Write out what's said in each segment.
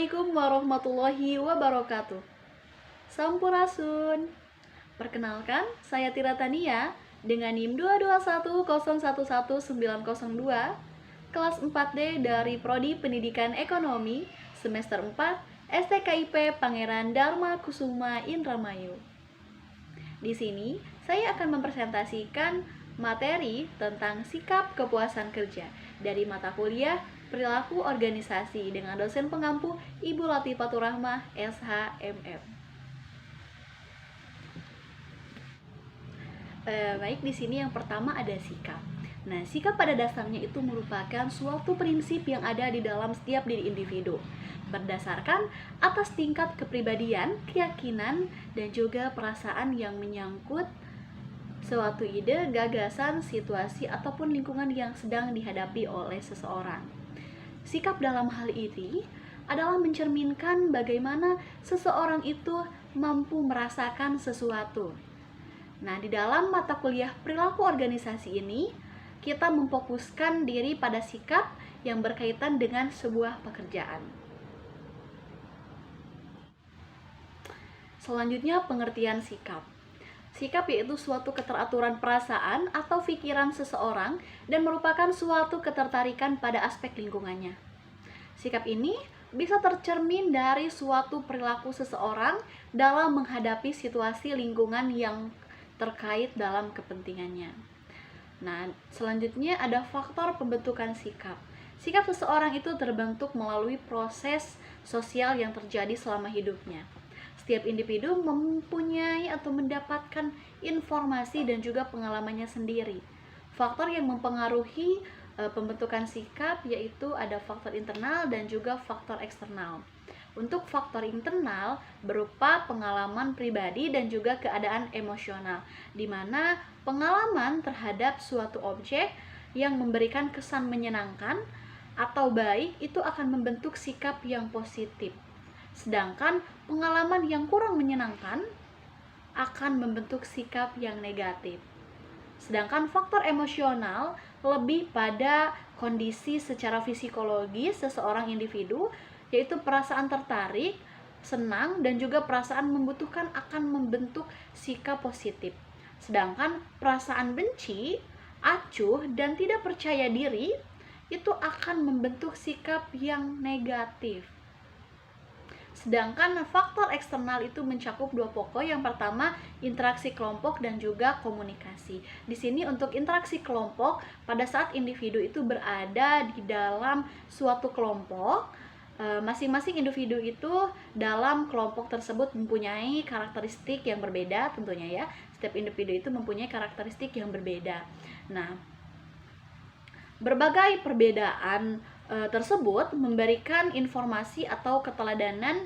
Assalamualaikum warahmatullahi wabarakatuh. Sampurasun. Perkenalkan, saya Tira Tania dengan NIM 221011902, kelas 4D dari Prodi Pendidikan Ekonomi, semester 4, STKIP Pangeran Dharma Kusuma Indramayu. Di sini, saya akan mempresentasikan materi tentang sikap kepuasan kerja dari mata kuliah Perilaku Organisasi dengan dosen pengampu Ibu Latifatur Rahmah, SHMM. Baik, di sini yang pertama ada sikap. Nah, sikap pada dasarnya itu merupakan suatu prinsip yang ada di dalam setiap diri individu, berdasarkan atas tingkat kepribadian, keyakinan, dan juga perasaan yang menyangkut suatu ide, gagasan, situasi, ataupun lingkungan yang sedang dihadapi oleh seseorang. Sikap dalam hal ini adalah mencerminkan bagaimana seseorang itu mampu merasakan sesuatu. Nah, di dalam mata kuliah perilaku organisasi ini, kita memfokuskan diri pada sikap yang berkaitan dengan sebuah pekerjaan. Selanjutnya, pengertian sikap. Sikap yaitu suatu keteraturan perasaan atau pikiran seseorang dan merupakan suatu ketertarikan pada aspek lingkungannya. Sikap ini bisa tercermin dari suatu perilaku seseorang dalam menghadapi situasi lingkungan yang terkait dalam kepentingannya. Nah, selanjutnya ada faktor pembentukan sikap. Sikap seseorang itu terbentuk melalui proses sosial yang terjadi selama hidupnya. Setiap individu mempunyai atau mendapatkan informasi dan juga pengalamannya sendiri. Faktor yang mempengaruhi pembentukan sikap yaitu ada faktor internal dan juga faktor eksternal. Untuk faktor internal berupa pengalaman pribadi dan juga keadaan emosional, di mana pengalaman terhadap suatu objek yang memberikan kesan menyenangkan atau baik itu akan membentuk sikap yang positif. Sedangkan pengalaman yang kurang menyenangkan akan membentuk sikap yang negatif. Sedangkan faktor emosional lebih pada kondisi secara psikologis seseorang individu, yaitu perasaan tertarik, senang, dan juga perasaan membutuhkan akan membentuk sikap positif. Sedangkan perasaan benci, acuh, dan tidak percaya diri itu akan membentuk sikap yang negatif. Sedangkan faktor eksternal itu mencakup dua pokok. Yang pertama, interaksi kelompok dan juga komunikasi. Di sini untuk interaksi kelompok, pada saat individu itu berada di dalam suatu kelompok, masing-masing individu itu dalam kelompok tersebut mempunyai karakteristik yang berbeda tentunya ya. Setiap individu itu mempunyai karakteristik yang berbeda. Nah, berbagai perbedaan tersebut memberikan informasi atau keteladanan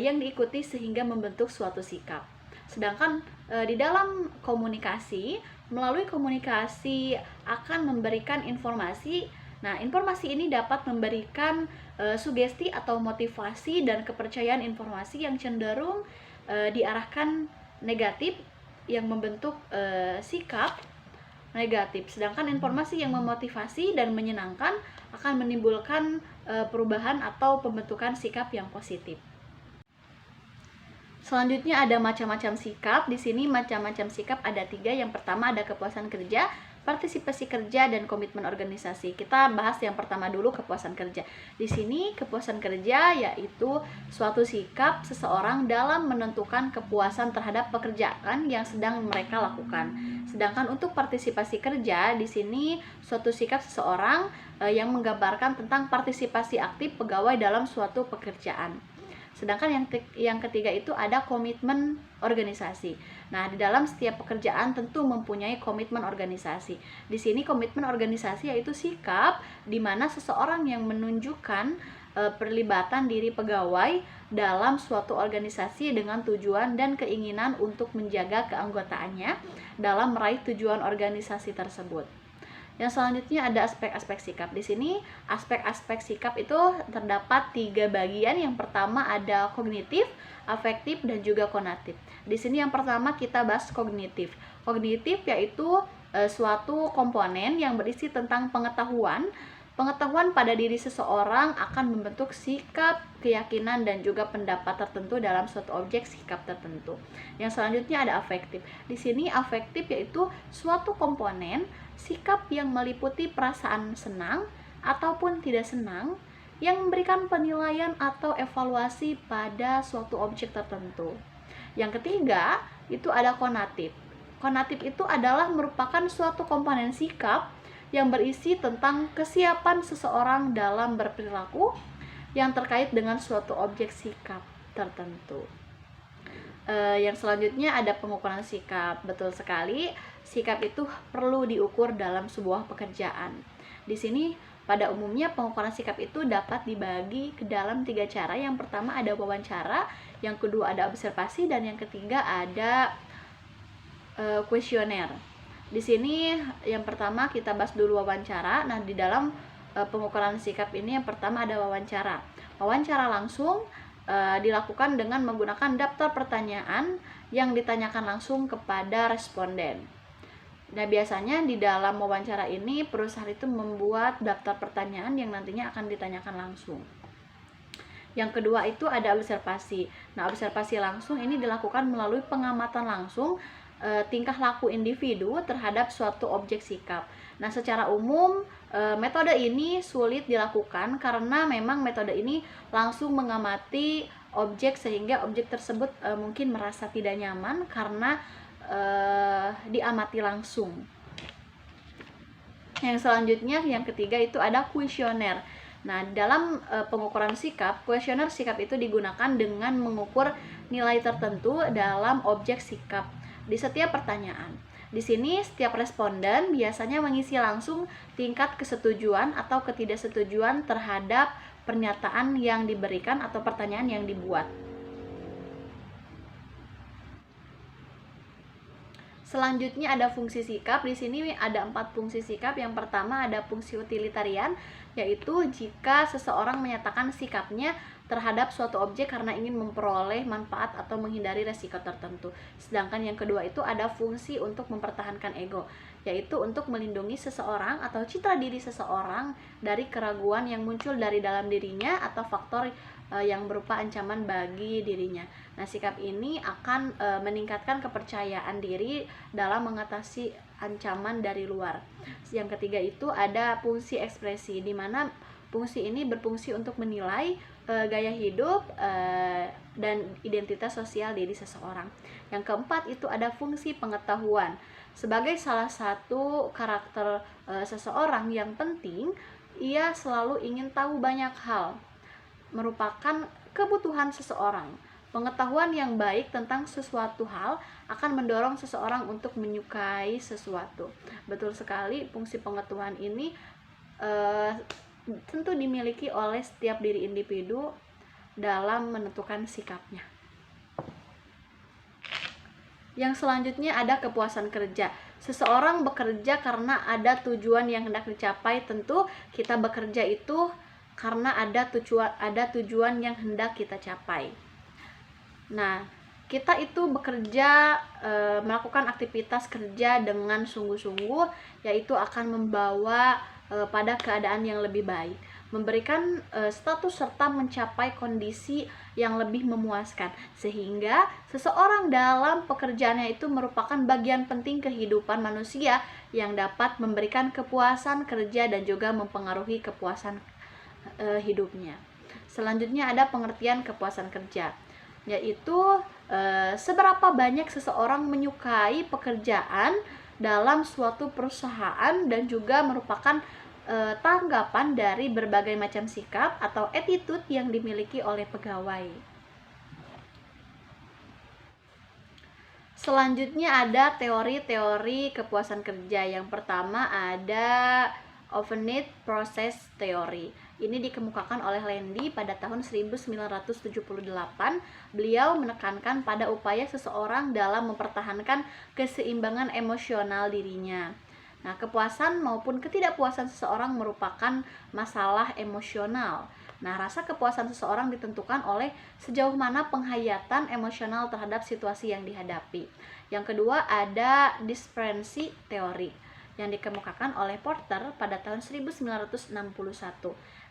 yang diikuti sehingga membentuk suatu sikap. Sedangkan di dalam komunikasi, melalui komunikasi akan memberikan informasi. Nah, informasi ini dapat memberikan sugesti atau motivasi dan kepercayaan informasi yang cenderung diarahkan negatif yang membentuk sikap negatif. Sedangkan informasi yang memotivasi dan menyenangkan akan menimbulkan perubahan atau pembentukan sikap yang positif. Selanjutnya ada macam-macam sikap. Di sini macam-macam sikap ada 3. Yang pertama ada kepuasan kerja, partisipasi kerja, dan komitmen organisasi. Kita bahas yang pertama dulu, kepuasan kerja. Di sini kepuasan kerja yaitu suatu sikap seseorang dalam menentukan kepuasan terhadap pekerjaan yang sedang mereka lakukan. Sedangkan untuk partisipasi kerja, di sini suatu sikap seseorang yang menggambarkan tentang partisipasi aktif pegawai dalam suatu pekerjaan. Sedangkan yang ketiga itu ada komitmen organisasi. Nah, di dalam setiap pekerjaan tentu mempunyai komitmen organisasi. Di sini komitmen organisasi yaitu sikap di mana seseorang yang menunjukkan perlibatan diri pegawai dalam suatu organisasi dengan tujuan dan keinginan untuk menjaga keanggotaannya dalam meraih tujuan organisasi tersebut. Yang selanjutnya ada aspek-aspek sikap. Di sini aspek-aspek sikap itu terdapat 3 bagian. Yang pertama ada kognitif, afektif, dan juga konatif. Di sini yang pertama kita bahas kognitif. Kognitif yaitu suatu komponen yang berisi tentang pengetahuan Pengetahuan pada diri seseorang akan membentuk sikap, keyakinan, dan juga pendapat tertentu dalam suatu objek sikap tertentu. Yang selanjutnya ada afektif. Di sini afektif yaitu suatu komponen sikap yang meliputi perasaan senang ataupun tidak senang yang memberikan penilaian atau evaluasi pada suatu objek tertentu. Yang ketiga, itu ada konatif. Konatif itu adalah merupakan suatu komponen sikap yang berisi tentang kesiapan seseorang dalam berperilaku yang terkait dengan suatu objek sikap tertentu. Yang selanjutnya ada pengukuran sikap. Betul sekali, sikap itu perlu diukur dalam sebuah pekerjaan. Di sini pada umumnya pengukuran sikap itu dapat dibagi ke dalam 3 cara. Yang pertama ada wawancara, yang kedua ada observasi, dan yang ketiga ada kuesioner. Di sini yang pertama kita bahas dulu wawancara. Nah, di dalam pengukuran sikap ini yang pertama ada wawancara. Wawancara langsung dilakukan dengan menggunakan daftar pertanyaan yang ditanyakan langsung kepada responden. Nah, biasanya di dalam wawancara ini perusahaan itu membuat daftar pertanyaan yang nantinya akan ditanyakan langsung. Yang kedua itu ada observasi. Nah, observasi langsung ini dilakukan melalui pengamatan langsung tingkah laku individu terhadap suatu objek sikap. Nah, secara umum metode ini sulit dilakukan karena memang metode ini langsung mengamati objek sehingga objek tersebut mungkin merasa tidak nyaman karena diamati langsung. Yang selanjutnya, yang ketiga itu ada kuesioner. Nah, dalam pengukuran sikap, kuesioner sikap itu digunakan dengan mengukur nilai tertentu dalam objek sikap di setiap pertanyaan. Di sini setiap responden biasanya mengisi langsung tingkat kesetujuan atau ketidaksetujuan terhadap pernyataan yang diberikan atau pertanyaan yang dibuat. Selanjutnya ada fungsi sikap. Di sini ada 4 fungsi sikap. Yang pertama ada fungsi utilitarian, yaitu jika seseorang menyatakan sikapnya terhadap suatu objek karena ingin memperoleh manfaat atau menghindari resiko tertentu. Sedangkan yang kedua itu ada fungsi untuk mempertahankan ego, yaitu untuk melindungi seseorang atau citra diri seseorang dari keraguan yang muncul dari dalam dirinya atau faktor yang berupa ancaman bagi dirinya. Nah, sikap ini akan meningkatkan kepercayaan diri dalam mengatasi ancaman dari luar. Yang ketiga itu ada fungsi ekspresi, di mana fungsi ini berfungsi untuk menilai gaya hidup dan identitas sosial diri seseorang. Yang keempat itu ada fungsi pengetahuan. Sebagai salah satu karakter seseorang yang penting, ia selalu ingin tahu banyak hal, merupakan kebutuhan seseorang. Pengetahuan yang baik tentang sesuatu hal akan mendorong seseorang untuk menyukai sesuatu. Betul sekali, fungsi pengetahuan ini tentu dimiliki oleh setiap diri individu dalam menentukan sikapnya. Yang selanjutnya ada kepuasan kerja. Seseorang bekerja karena ada tujuan yang hendak dicapai. Tentu kita bekerja itu karena ada tujuan yang hendak kita capai. Nah, kita itu bekerja melakukan aktivitas kerja dengan sungguh-sungguh, yaitu akan membawa pada keadaan yang lebih baik, memberikan status serta mencapai kondisi yang lebih memuaskan, sehingga seseorang dalam pekerjaannya itu merupakan bagian penting kehidupan manusia yang dapat memberikan kepuasan kerja dan juga mempengaruhi kepuasan hidupnya. Selanjutnya ada pengertian kepuasan kerja, yaitu seberapa banyak seseorang menyukai pekerjaan dalam suatu perusahaan dan juga merupakan tanggapan dari berbagai macam sikap atau attitude yang dimiliki oleh pegawai. Selanjutnya ada teori-teori kepuasan kerja. Yang pertama ada Overnight Process Theory. Ini dikemukakan oleh Landy pada tahun 1978. Beliau menekankan pada upaya seseorang dalam mempertahankan keseimbangan emosional dirinya. Nah, kepuasan maupun ketidakpuasan seseorang merupakan masalah emosional. Nah, rasa kepuasan seseorang ditentukan oleh sejauh mana penghayatan emosional terhadap situasi yang dihadapi. Yang kedua ada Dispersi Teori. yang dikemukakan oleh Porter pada tahun 1961.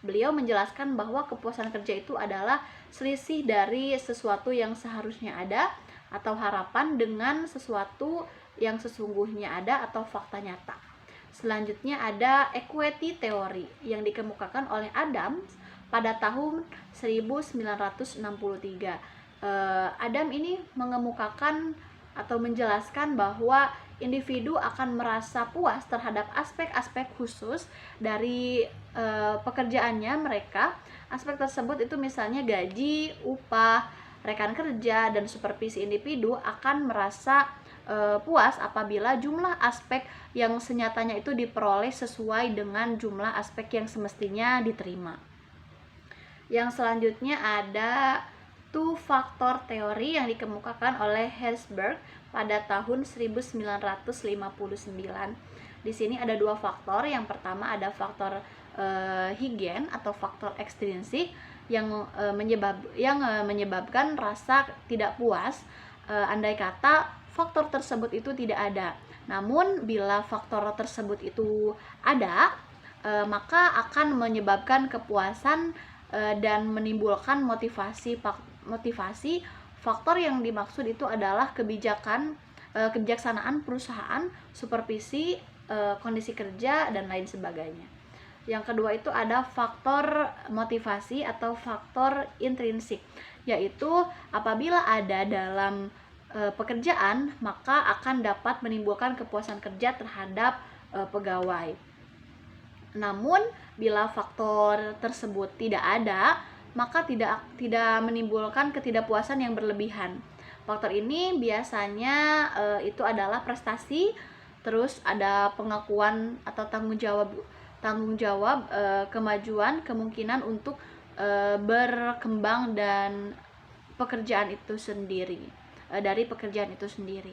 Beliau menjelaskan bahwa kepuasan kerja itu adalah selisih dari sesuatu yang seharusnya ada atau harapan dengan sesuatu yang sesungguhnya ada atau fakta nyata. Selanjutnya ada equity theory yang dikemukakan oleh Adams pada tahun 1963. Adam ini mengemukakan atau menjelaskan bahwa individu akan merasa puas terhadap aspek-aspek khusus dari pekerjaannya mereka. Aspek tersebut itu misalnya gaji, upah, rekan kerja, dan supervisi individu akan merasa puas apabila jumlah aspek yang senyatanya itu diperoleh sesuai dengan jumlah aspek yang semestinya diterima. Yang selanjutnya ada two factor teori yang dikemukakan oleh Herzberg pada tahun 1959. Di sini ada dua faktor. Yang pertama ada faktor Huygens atau faktor ekstrinsik yang menyebabkan rasa tidak puas andai kata faktor tersebut itu tidak ada. Namun bila faktor tersebut itu ada, maka akan menyebabkan kepuasan dan menimbulkan motivasi. Faktor yang dimaksud itu adalah kebijaksanaan perusahaan, supervisi, kondisi kerja, dan lain sebagainya. Yang kedua itu ada faktor motivasi atau faktor intrinsik, yaitu apabila ada dalam pekerjaan maka akan dapat menimbulkan kepuasan kerja terhadap pegawai. Namun bila faktor tersebut tidak ada, maka tidak menimbulkan ketidakpuasan yang berlebihan. Faktor ini biasanya itu adalah prestasi, terus ada pengakuan atau tanggung jawab, kemajuan, kemungkinan untuk berkembang dan pekerjaan itu sendiri, dari pekerjaan itu sendiri.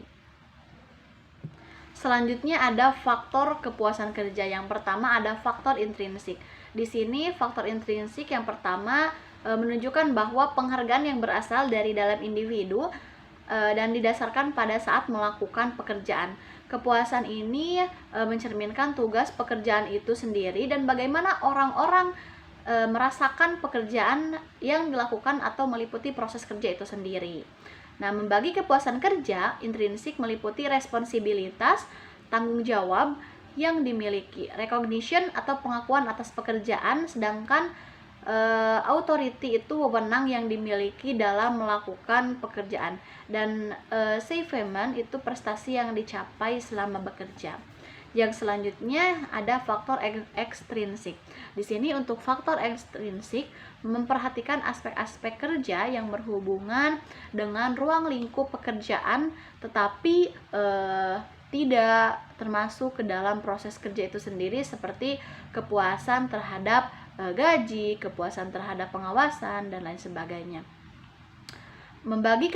Selanjutnya ada faktor kepuasan kerja. Yang pertama ada faktor intrinsik. Di sini faktor intrinsik yang pertama menunjukkan bahwa penghargaan yang berasal dari dalam individu dan didasarkan pada saat melakukan pekerjaan. Kepuasan ini mencerminkan tugas pekerjaan itu sendiri dan bagaimana orang-orang merasakan pekerjaan yang dilakukan atau meliputi proses kerja itu sendiri. Nah, membagi kepuasan kerja intrinsik meliputi responsibilitas, tanggung jawab yang dimiliki, recognition atau pengakuan atas pekerjaan, sedangkan authority itu wewenang yang dimiliki dalam melakukan pekerjaan, dan achievement itu prestasi yang dicapai selama bekerja. Yang selanjutnya ada faktor ekstrinsik. Di sini untuk faktor ekstrinsik memperhatikan aspek-aspek kerja yang berhubungan dengan ruang lingkup pekerjaan, tetapi tidak termasuk ke dalam proses kerja itu sendiri, seperti kepuasan terhadap gaji, kepuasan terhadap pengawasan, dan lain sebagainya. Membagi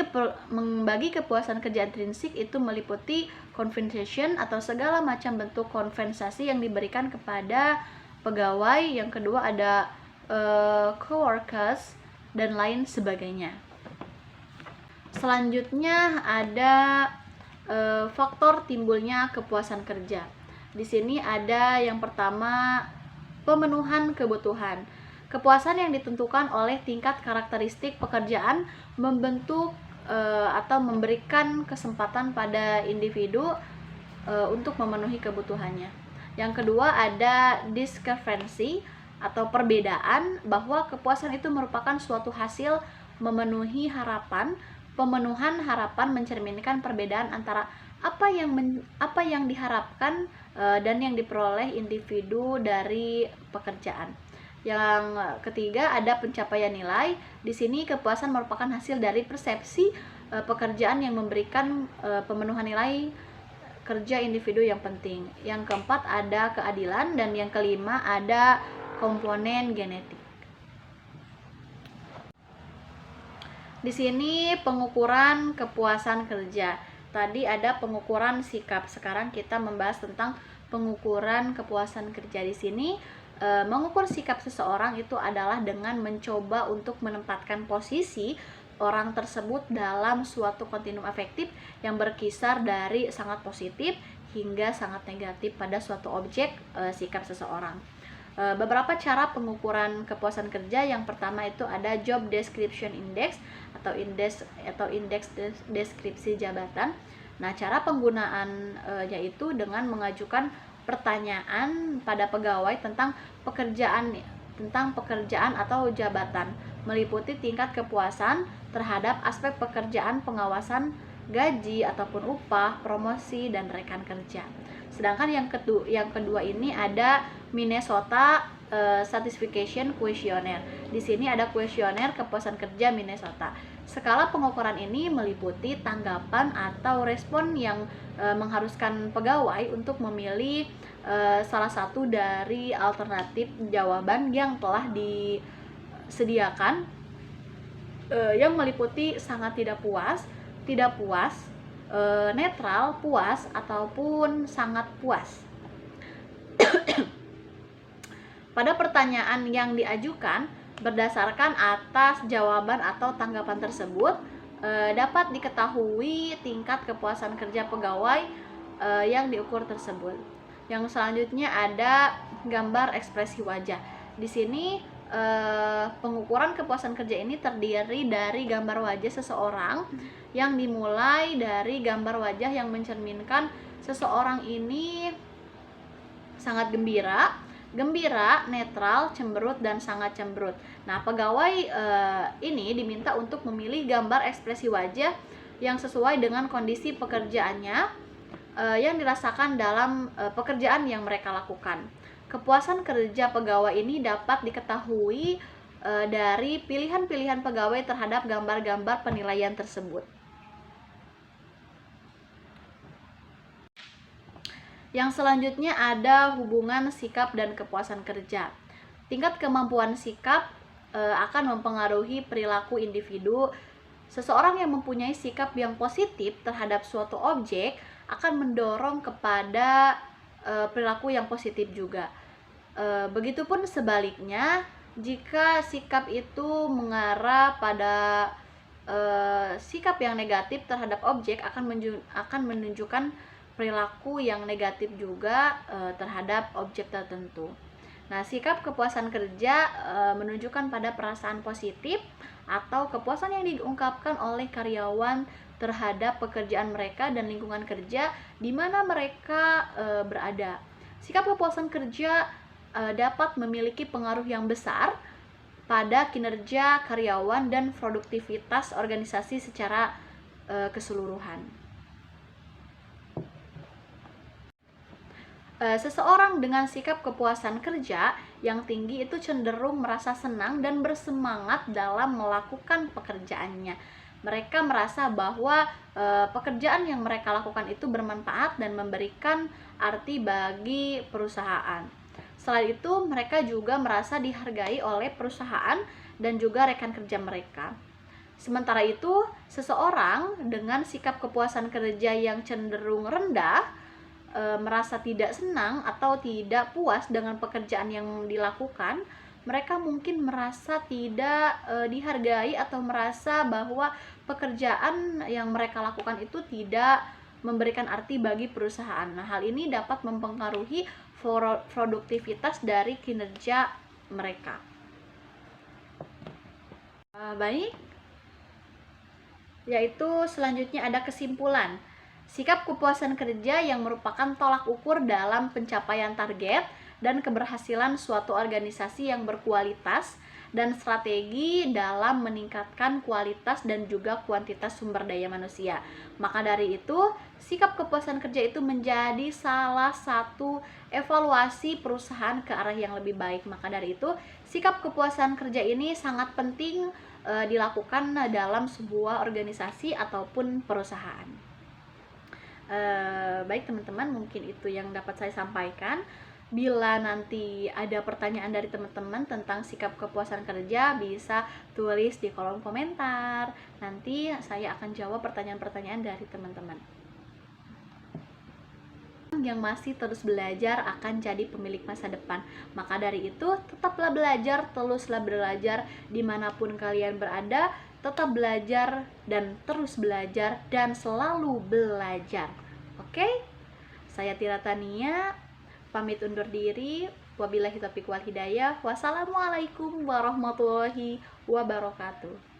kepuasan kerja intrinsik itu meliputi compensation atau segala macam bentuk kompensasi yang diberikan kepada pegawai. Yang kedua ada coworkers dan lain sebagainya. Selanjutnya ada faktor timbulnya kepuasan kerja. Di sini ada yang pertama pemenuhan kebutuhan. Kepuasan yang ditentukan oleh tingkat karakteristik pekerjaan membentuk atau memberikan kesempatan pada individu untuk memenuhi kebutuhannya. Yang kedua ada discrepancy atau perbedaan, bahwa kepuasan itu merupakan suatu hasil memenuhi harapan. Pemenuhan harapan mencerminkan perbedaan antara apa yang diharapkan dan yang diperoleh individu dari pekerjaan. Yang ketiga ada pencapaian nilai. Di sini kepuasan merupakan hasil dari persepsi pekerjaan yang memberikan pemenuhan nilai kerja individu yang penting. Yang keempat ada keadilan, dan yang kelima ada komponen genetik. Di sini pengukuran kepuasan kerja. Tadi ada pengukuran sikap. Sekarang kita membahas tentang pengukuran kepuasan kerja. Di sini mengukur sikap seseorang itu adalah dengan mencoba untuk menempatkan posisi orang tersebut dalam suatu kontinum afektif yang berkisar dari sangat positif hingga sangat negatif pada suatu objek sikap seseorang. Beberapa cara pengukuran kepuasan kerja. Yang pertama itu ada job description index atau indeks deskripsi jabatan. Nah, cara penggunaan yaitu dengan mengajukan pertanyaan pada pegawai tentang pekerjaan atau jabatan, meliputi tingkat kepuasan terhadap aspek pekerjaan, pengawasan, gaji ataupun upah, promosi, dan rekan kerja. Sedangkan yang kedua ini ada Minnesota Satisfaction Questionnaire. Di sini ada kuesioner kepuasan kerja Minnesota. Skala pengukuran ini meliputi tanggapan atau respon yang mengharuskan pegawai untuk memilih salah satu dari alternatif jawaban yang telah disediakan, yang meliputi sangat tidak puas, netral, puas, ataupun sangat puas. Pada pertanyaan yang diajukan, berdasarkan atas jawaban atau tanggapan tersebut, dapat diketahui tingkat kepuasan kerja pegawai yang diukur tersebut. Yang selanjutnya ada gambar ekspresi wajah. Di sini pengukuran kepuasan kerja ini terdiri dari gambar wajah seseorang yang dimulai dari gambar wajah yang mencerminkan seseorang ini sangat gembira, netral, cemberut, dan sangat cemberut. Nah, pegawai ini diminta untuk memilih gambar ekspresi wajah yang sesuai dengan kondisi pekerjaannya yang dirasakan dalam pekerjaan yang mereka lakukan. Kepuasan kerja pegawai ini dapat diketahui dari pilihan-pilihan pegawai terhadap gambar-gambar penilaian tersebut. Yang selanjutnya ada hubungan sikap dan kepuasan kerja. Tingkat kemampuan sikap akan mempengaruhi perilaku individu. Seseorang yang mempunyai sikap yang positif terhadap suatu objek akan mendorong kepada perilaku yang positif juga. Begitupun sebaliknya, jika sikap itu mengarah pada sikap yang negatif terhadap objek akan menunjukkan perilaku yang negatif juga terhadap objek tertentu. Nah, sikap kepuasan kerja menunjukkan pada perasaan positif atau kepuasan yang diungkapkan oleh karyawan terhadap pekerjaan mereka dan lingkungan kerja di mana mereka berada. Sikap kepuasan kerja dapat memiliki pengaruh yang besar pada kinerja karyawan dan produktivitas organisasi secara keseluruhan. Seseorang dengan sikap kepuasan kerja yang tinggi itu cenderung merasa senang dan bersemangat dalam melakukan pekerjaannya. Mereka merasa bahwa pekerjaan yang mereka lakukan itu bermanfaat dan memberikan arti bagi perusahaan. Selain itu, mereka juga merasa dihargai oleh perusahaan dan juga rekan kerja mereka. Sementara itu, seseorang dengan sikap kepuasan kerja yang cenderung rendah merasa tidak senang atau tidak puas dengan pekerjaan yang dilakukan, mereka mungkin merasa tidak dihargai atau merasa bahwa pekerjaan yang mereka lakukan itu tidak memberikan arti bagi perusahaan. Nah, hal ini dapat mempengaruhi produktivitas dari kinerja mereka. Baik, yaitu selanjutnya ada kesimpulan. Sikap kepuasan kerja yang merupakan tolak ukur dalam pencapaian target dan keberhasilan suatu organisasi yang berkualitas dan strategi dalam meningkatkan kualitas dan juga kuantitas sumber daya manusia. Maka dari itu, sikap kepuasan kerja itu menjadi salah satu evaluasi perusahaan ke arah yang lebih baik. Maka dari itu, sikap kepuasan kerja ini sangat penting dilakukan dalam sebuah organisasi ataupun perusahaan. Baik teman-teman, mungkin itu yang dapat saya sampaikan. Bila nanti ada pertanyaan dari teman-teman tentang sikap kepuasan kerja, bisa tulis di kolom komentar. Nanti saya akan jawab pertanyaan-pertanyaan dari teman-teman. Yang masih terus belajar akan jadi pemilik masa depan. Maka dari itu, tetaplah belajar, teruslah belajar dimanapun kalian berada. tetap belajar dan terus belajar dan selalu belajar. Oke? Saya Tira Tania, pamit undur diri. Wabillahi taufiq wal hidayah. Wassalamualaikum warahmatullahi wabarakatuh.